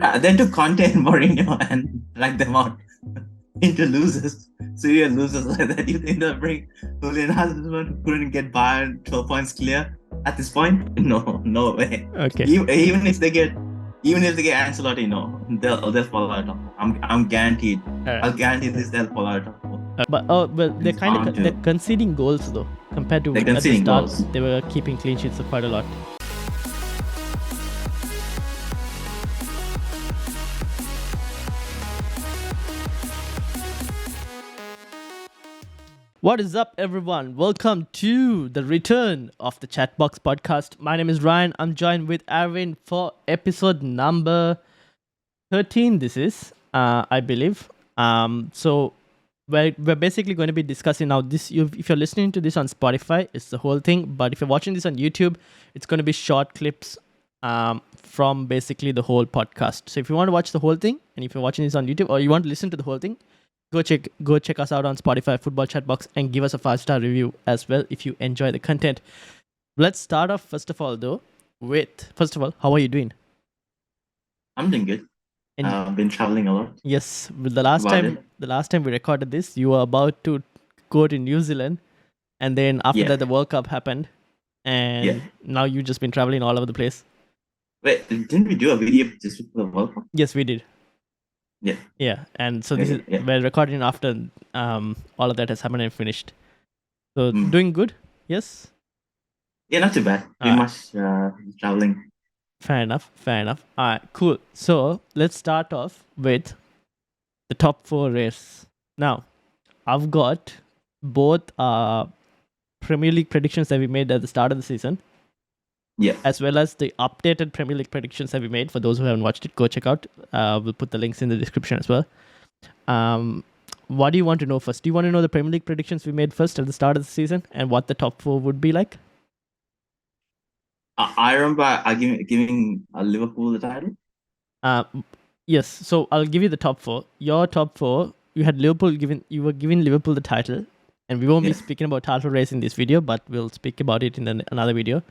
Then to contain Mourinho and drag them out into losers, serious losers like that. You think they'll bring Julian Husband who couldn't get Bayern 12 points clear at this point? No way. Okay. Even if they get Ancelotti, no, they'll fall out of. I'm guaranteed. Alright. I'll guarantee this. They'll fall out of. But they're conceding goals though compared to at the start. Goals. They were keeping clean sheets quite a lot. What is up, everyone? Welcome to the return of the Chatbox podcast. My name is Ryan. I'm joined with Arvin for episode number 13. This is, I believe. So we're basically going to be discussing now this. If you're listening to this on Spotify, it's the whole thing. But if you're watching this on YouTube, it's going to be short clips from basically the whole podcast. So if you want to watch the whole thing, and if you're watching this on YouTube, or you want to listen to the whole thing, go check us out on Spotify, Football Chatbox, and give us a 5-star review as well if you enjoy the content. Let's start off first of all, how are you doing? I'm doing good. I've been traveling a lot. Yes, the last time we recorded this, you were about to go to New Zealand, and then after that the World Cup happened, and now you've just been traveling all over the place. Wait, didn't we do a video just for the World Cup? Yes, we did. Yeah, and so we're recording after all of that has happened and finished. So doing good? Yes. Yeah, not too bad. Pretty much traveling. Fair enough. All right, cool. So let's start off with the top 4 race. Now, I've got both Premier League predictions that we made at the start of the season. Yeah. As well as the updated Premier League predictions that we made. For those who haven't watched it, go check out. We'll put the links in the description as well. What do you want to know first? Do you want to know the Premier League predictions we made first at the start of the season and what the top 4 would be like? I remember giving Liverpool the title. Yes. So I'll give you the top 4. Your top 4, you had Liverpool you were giving Liverpool the title, and we won't be speaking about title race in this video, but we'll speak about it in another video.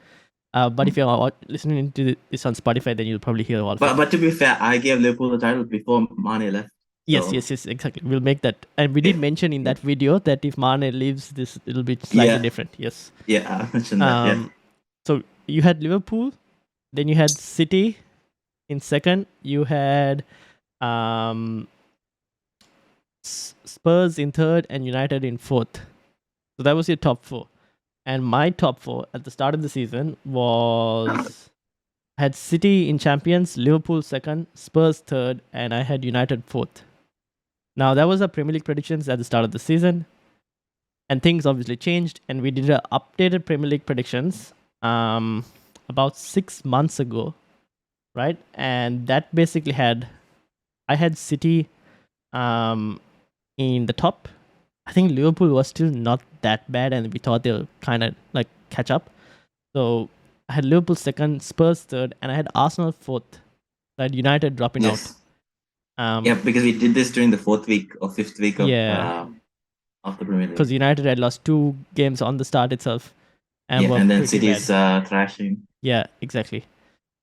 But if you're listening to this on Spotify, then you'll probably hear all. But to be fair, I gave Liverpool the title before Mane left. So. Yes, exactly. We'll make that, and we did mention in that video that if Mane leaves, it'll be slightly different. Yes. Yeah, I mentioned that. So you had Liverpool, then you had City in second. You had Spurs in third, and United in fourth. So that was your top 4. And my top 4 at the start of the season had City in champions, Liverpool second, Spurs third, and I had United fourth. Now, that was our Premier League predictions at the start of the season. And things obviously changed, and we did an updated Premier League predictions about 6 months ago, right? And that basically I had City in the top. I think Liverpool was still not that bad, and we thought they'll kind of like catch up. So I had Liverpool second, Spurs third, and I had Arsenal fourth. I had United dropping out. Because we did this during the 4th week or 5th week of the Premier League. Because United had lost 2 games on the start itself. And then City's thrashing. Yeah, exactly.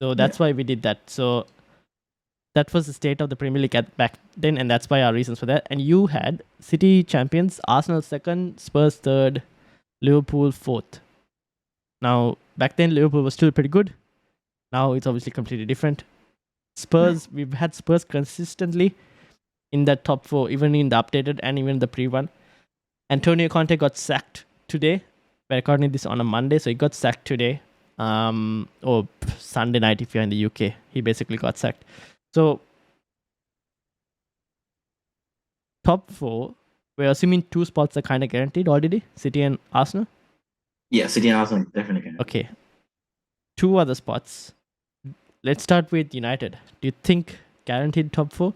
So that's why we did that. So that was the state of the Premier League back then, and that's why our reasons for that. And you had City champions, Arsenal second, Spurs third, Liverpool fourth. Now, back then, Liverpool was still pretty good. Now, it's obviously completely different. Spurs, we've had Spurs consistently in that top 4, even in the updated and even the pre-one. Antonio Conte got sacked today. We're recording this on a Monday, so he got sacked today. Or Sunday night if you're in the UK. He basically got sacked. So, top 4, we're assuming 2 spots are kind of guaranteed already, City and Arsenal? Yeah, City and Arsenal definitely guaranteed. Okay. 2 other spots. Let's start with United. Do you think guaranteed top 4?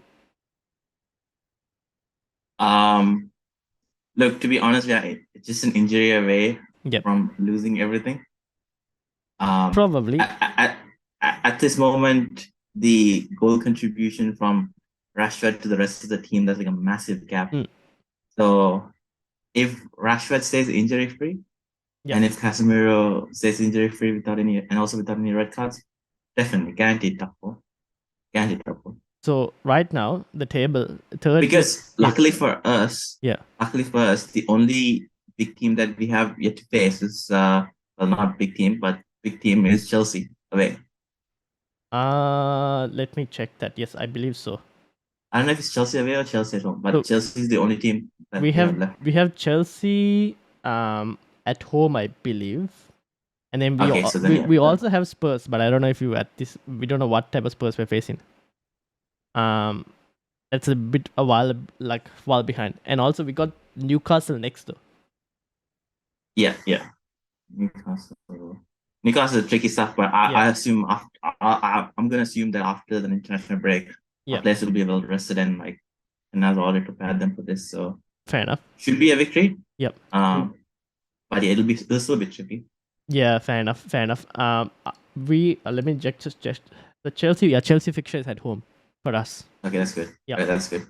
Look, to be honest, it's just an injury away from losing everything. Probably. At this moment, the goal contribution from Rashford to the rest of the team, there's like a massive gap. So if Rashford stays injury free, and if Casemiro stays injury free without any red cards, definitely guaranteed top 4. So right now the table third Because place, luckily for us, yeah. the only big team that we have yet to face is well, not big team, but big team is Chelsea away. Let me check that. Yes, I believe so. I don't know if it's Chelsea away or Chelsea at home, but So Chelsea is the only team that we have left. we have Chelsea at home, I believe, and then we Okay, so then we yeah, also have Spurs, but I don't know if you at this. We don't know what type of Spurs we're facing. That's a bit a while behind, and also we got Newcastle next though. yeah. Newcastle is tricky stuff, but I assume after I'm gonna assume that after the international break, our players will be well rested and like another order to prepare them for this. So fair enough. Should be a victory. Yep. But yeah, it'll still be tricky. Yeah, fair enough. We let me just the Chelsea. Yeah, Chelsea fixture is at home for us. Okay, that's good. Yeah, right, that's good.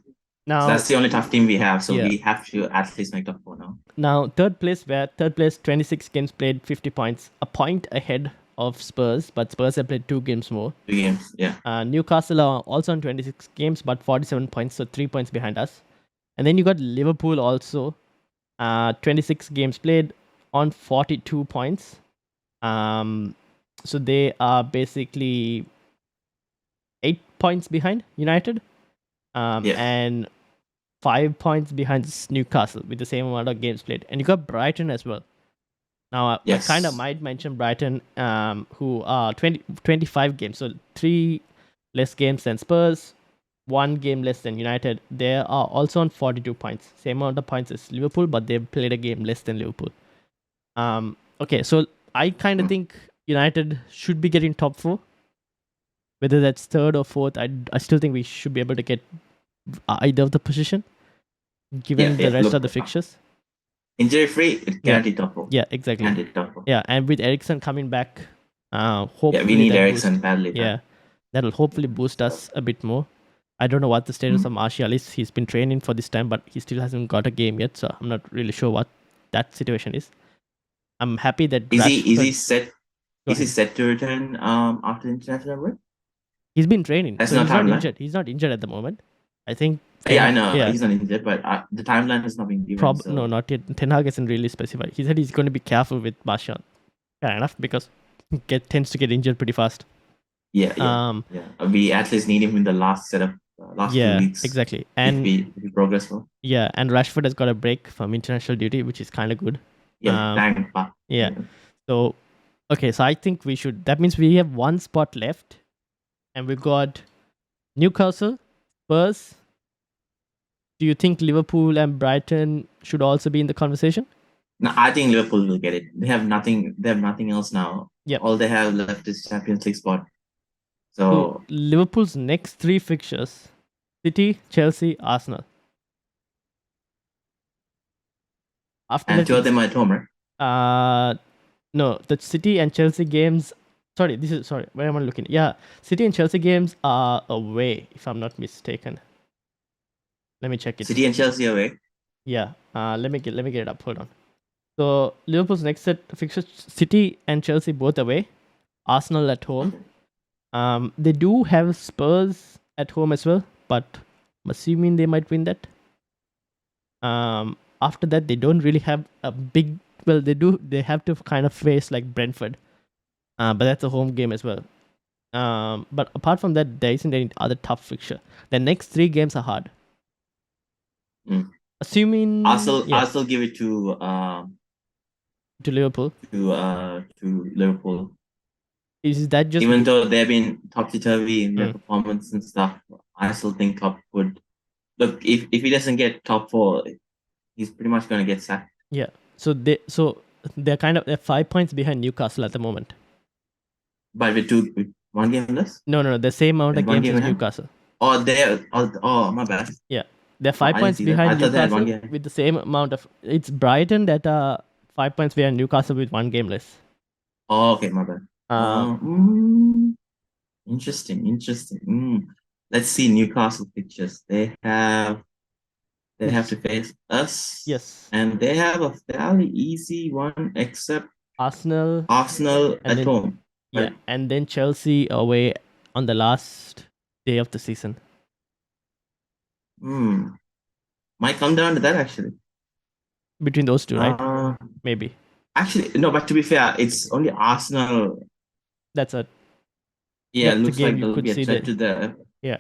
Now so that's the only tough team we have. So yeah. we have to at least make top 4 now. Now third place, 26 games played, 50 points, a point ahead of Spurs, but Spurs have played 2 games more. 2 games, yeah. Newcastle are also on 26 games, but 47 points, so 3 points behind us. And then you got Liverpool also, 26 games played on 42 points. So they are basically 8 points behind United, and 5 points behind Newcastle with the same amount of games played. And you got Brighton as well. Now, I kind of might mention Brighton, who are 25 games, so 3 less games than Spurs, 1 game less than United. They are also on 42 points, same amount of points as Liverpool, but they've played a game less than Liverpool. Okay, so I kind of think United should be getting top 4. Whether that's 3rd or 4th, I still think we should be able to get either of the position, given the rest of the fixtures. Injury free, it guaranteed top 4. Yeah, exactly. Guaranteed top 4. Yeah, and with Eriksen coming back, hopefully we need Eriksen badly. Yeah, that'll hopefully boost us a bit more. I don't know what the status of Martial is. He's been training for this time, but he still hasn't got a game yet, so I'm not really sure what that situation is. I'm happy that is he set to return after the international break? He's been training. That's so not he's timeline. not injured. He's not injured at the moment. I think. I know he's not injured, but the timeline has not been given. No, not yet. Ten Hag isn't really specified. He said he's going to be careful with Martial. Fair enough, because he tends to get injured pretty fast. Yeah. We at least need him in the last set of last 2 weeks. Exactly. And if we progress well. Yeah, and Rashford has got a break from international duty, which is kind of good. Yeah. So, okay, so I think we should. That means we have 1 spot left, and we got Newcastle, Spurs. Do you think Liverpool and Brighton should also be in the conversation? No, I think Liverpool will get it. They have nothing. They have nothing else now. Yep. All they have left is Champions League spot. So Liverpool's next 3 fixtures: City, Chelsea, Arsenal. And 2 of them are at home, right? No, the City and Chelsea games. Sorry, where am I looking? Yeah, City and Chelsea games are away, if I'm not mistaken. Let me check it. City and Chelsea away. Yeah. Let me get it up. Hold on. So Liverpool's next set fixtures: City and Chelsea both away, Arsenal at home. They do have Spurs at home as well, but I'm assuming they might win that. After that, they don't really have a big. Well, they do. They have to kind of face like Brentford, but that's a home game as well. But apart from that, there isn't any other tough fixture. The next 3 games are hard. Assuming I'll still give it to Liverpool. To Liverpool. Is that just even though they've been topsy-turvy in their performance and stuff? I still think Klopp would look if he doesn't get top 4, he's pretty much going to get sacked. Yeah. So they're 5 points behind Newcastle at the moment. But with 1 game less? No, the same amount of games as Newcastle. Oh, my bad. Yeah. They're 5 points behind Newcastle with the same amount of. It's Brighton that are 5 points behind Newcastle with 1 game less. Oh, okay, my bad. Interesting. Let's see Newcastle pictures. They have to face us. Yes. And they have a fairly easy one, except Arsenal at home. Yeah, and then Chelsea away on the last day of the season. Might come down to that actually. Between those two, right? Maybe. Actually, no, but to be fair, it's only Arsenal. That's a Yeah, that's the looks game like you they'll could be a see threat that. to the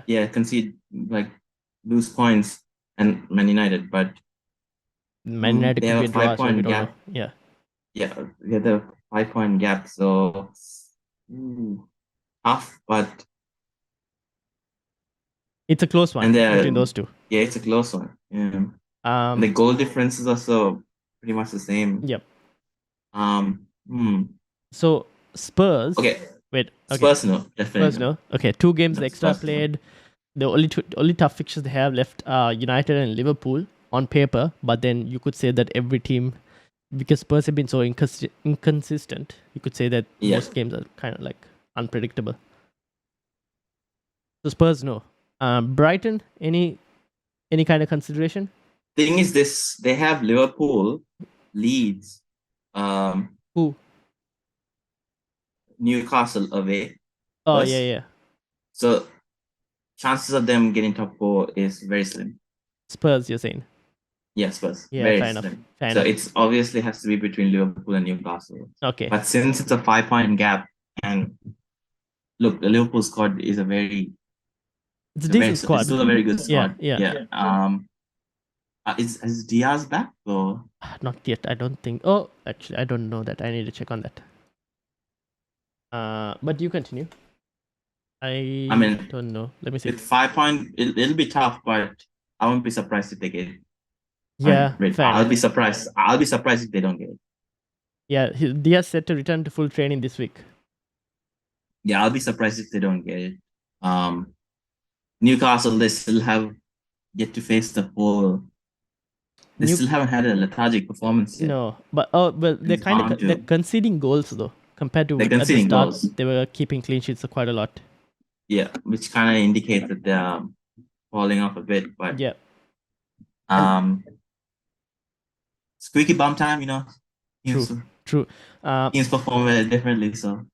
Yeah. concede, like lose points, and Man United, but Man United they could have be a a draw, so we 5 point don't know. gap. Yeah. Yeah, they have a 5 point gap, so tough, but It's a close one and they're between those two. yeah, it's a close one. Yeah. And the goal difference is also pretty much the same. Yep. So Spurs. Okay. Wait. Okay. Spurs no, definitely Spurs no. Okay. 2 games extra Spurs played. The only tough fixtures they have left are United and Liverpool on paper, but then you could say that every team, because Spurs have been so inconsistent, you could say that most games are kind of like unpredictable. So Spurs no. Brighton, any kind of consideration? Thing is this, they have Liverpool, Leeds, who? Newcastle away. Oh first. yeah. So chances of them getting top 4 is very slim. Spurs, you're saying? Yeah, Spurs. Yeah, very fair slim. enough. Fair So enough. it's obviously has to be between Liverpool and Newcastle. Okay. But since it's a 5-point gap, and look, the Liverpool squad is a very it's a decent squad. It's still a very good squad. Yeah. Is Diaz back or not yet? I don't think. Oh, actually, I don't know that. I need to check on that. But you continue. I mean, don't know. Let me see. With 5 point, it'll be tough, but I won't be surprised if they get it. Yeah, I'll be surprised. I'll be surprised if they don't get it. Yeah, Diaz set to return to full training this week. Yeah, I'll be surprised if they don't get it. Newcastle, they still have yet to face the full. They still haven't had a lethargic performance yet. No, but they're conceding goals though. Compared to at the start, goals. They were keeping clean sheets quite a lot. Yeah, which kind of indicates that they're falling off a bit. But yeah, squeaky bum time, True. Teams perform differently. So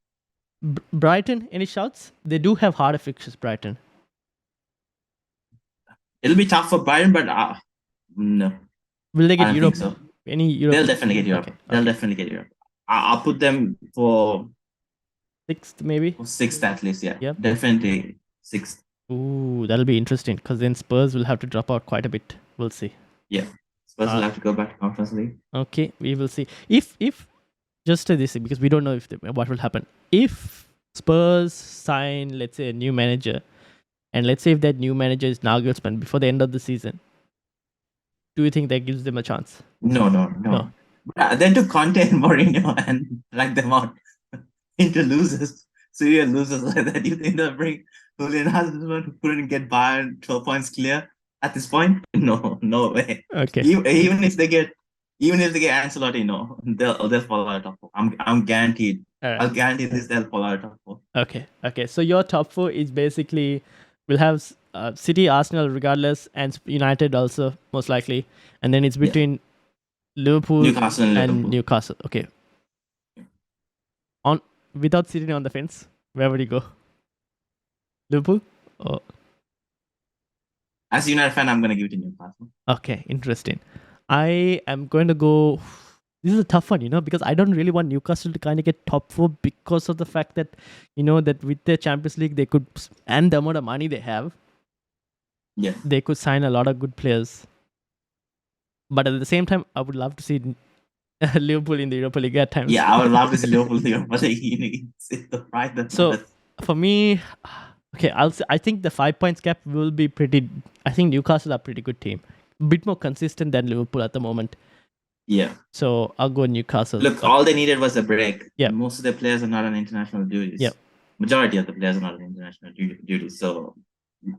Brighton, any shouts? They do have harder fixtures. Brighton. It'll be tough for Brighton, but no. Will they get Europe? So. Any Europe? They'll definitely get Europe. Okay. They'll definitely get Europe. I'll put them for 6th, maybe. For 6th at least, yeah. Yep. Definitely 6th. Ooh, that'll be interesting because then Spurs will have to drop out quite a bit. We'll see. Yeah, Spurs will have to go back to Conference League. Okay, we will see. If just this, because we don't know what will happen. If Spurs sign, let's say, a new manager, and let's say if that new manager is Nagelsmann before the end of the season, do you think that gives them a chance? No. Then to Conte and Mourinho and drag them out into losers, serious losers like that. You think they'll bring Julian Nagelsmann who couldn't get Bayern 12 points clear at this point? No way. Okay. Even if they get Ancelotti, no, they'll fall out of top 4. I'm guaranteed. Right. I'll guarantee this. They'll fall out of top 4. Okay. So your top 4 is basically we'll have City, Arsenal, regardless, and United also most likely, and then it's between Liverpool, Newcastle, and Newcastle. Okay. Without sitting on the fence, where would you go? Liverpool? Or... As a United fan, I'm going to give it to Newcastle. Okay, interesting. I am going to go... This is a tough one, because I don't really want Newcastle to kind of get top 4 because of the fact that, that with their Champions League, they could, and the amount of money they have, they could sign a lot of good players. But at the same time, I would love to see Liverpool in the Europa League at times. Yeah, I would love to see Liverpool in the Europa League. So for me, okay, I think the 5 points gap will be pretty. I think Newcastle are a pretty good team, a bit more consistent than Liverpool at the moment. Yeah. So I'll go Newcastle. Look, all they needed was a break. Yeah. Most of the players are not on international duties. Yeah. Majority of the players are not on international duties. So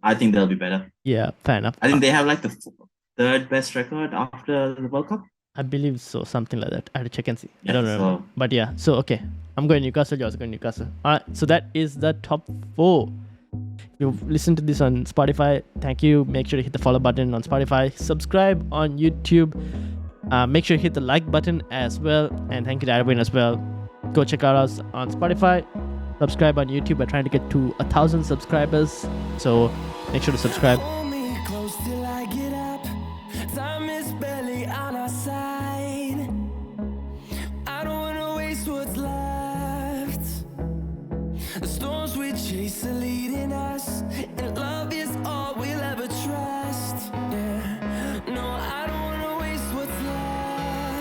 I think they'll be better. Yeah, fair enough. I think they have like the 3rd best record after the World Cup. I believe so, something like that. I have to check and see. I don't know. But yeah, so okay. I'm going Newcastle, you're also going Newcastle. Alright, so that is the top 4. If you've listened to this on Spotify, thank you. Make sure to hit the follow button on Spotify. Subscribe on YouTube. Make sure to hit the like button as well. And thank you to Arvind as well. Go check out us on Spotify. Subscribe on YouTube. We're trying to get to 1,000 subscribers. So make sure to subscribe. The storms we chase are leading us, and love is all we